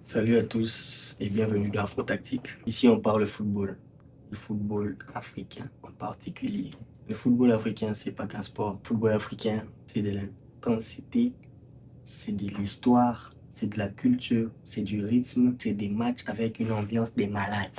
Salut à tous et bienvenue dans Afro Tactique. Ici, on parle football, le football africain en particulier. Le football africain, c'est pas qu'un sport. Le football africain, c'est de l'intensité, c'est de l'histoire, c'est de la culture, c'est du rythme, c'est des matchs avec une ambiance des malades.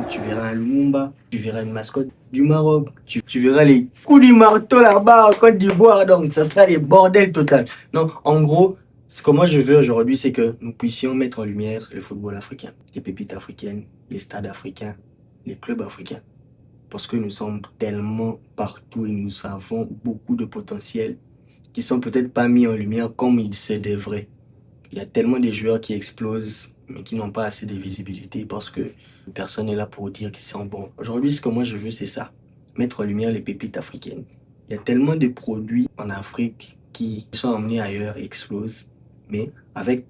Tu verras un Lumumba, tu verras une mascotte du Maroc, tu verras les coups du marteau là-bas en Côte d'Ivoire, donc ça sera des bordels total. Donc, en gros, ce que moi je veux aujourd'hui, c'est que nous puissions mettre en lumière le football africain, les pépites africaines, les stades africains, les clubs africains. Parce que nous sommes tellement partout et nous avons beaucoup de potentiel qui sont peut-être pas mis en lumière comme il se devrait. Il y a tellement de joueurs qui explosent, mais qui n'ont pas assez de visibilité parce que personne n'est là pour dire qu'ils sont bons. Aujourd'hui, ce que moi je veux, c'est ça. Mettre en lumière les pépites africaines. Il y a tellement de produits en Afrique qui sont emmenés ailleurs et explosent, mais avec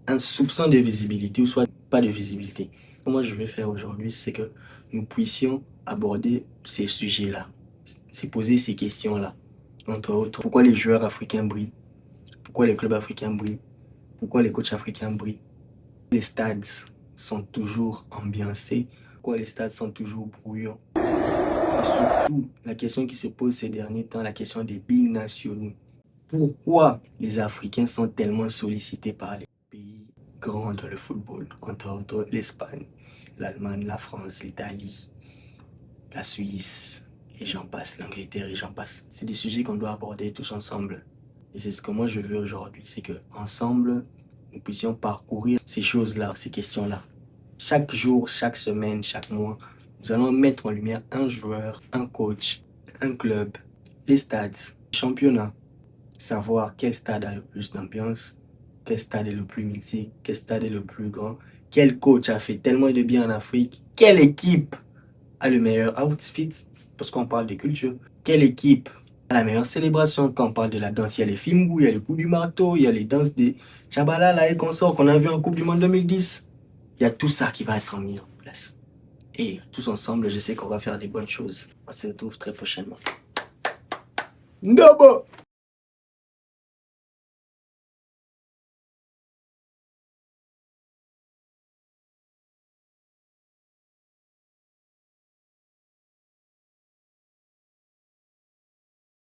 un soupçon de visibilité ou soit pas de visibilité. Ce que moi je veux faire aujourd'hui, c'est que nous puissions aborder ces sujets-là, se poser ces questions-là. Entre autres, pourquoi les joueurs africains brillent? Pourquoi les clubs africains brillent? Pourquoi les coachs africains brillent? Les stades sont toujours ambiancés. Pourquoi les stades sont toujours brouillants? Et surtout, la question qui se pose ces derniers temps, la question des binationaux. Pourquoi les Africains sont tellement sollicités par les pays grands dans le football, entre autres l'Espagne, l'Allemagne, la France, l'Italie, la Suisse, et j'en passe, l'Angleterre et j'en passe. C'est des sujets qu'on doit aborder tous ensemble. Et c'est ce que moi je veux aujourd'hui, c'est que ensemble nous puissions parcourir ces choses-là, ces questions-là. Chaque jour, chaque semaine, chaque mois, nous allons mettre en lumière un joueur, un coach, un club, les stades, les championnats. Savoir quel stade a le plus d'ambiance, quel stade est le plus mythique, quel stade est le plus grand, quel coach a fait tellement de bien en Afrique, quelle équipe a le meilleur outfit, parce qu'on parle de culture, quelle équipe a la meilleure célébration. Quand on parle de la danse, il y a les Fimbu, il y a les coups du marteau, il y a les danses des Tchabalala et consorts qu'on a vu en Coupe du Monde 2010. Il y a tout ça qui va être mis en place. Et tous ensemble, je sais qu'on va faire des bonnes choses. On se retrouve très prochainement. Ndabo!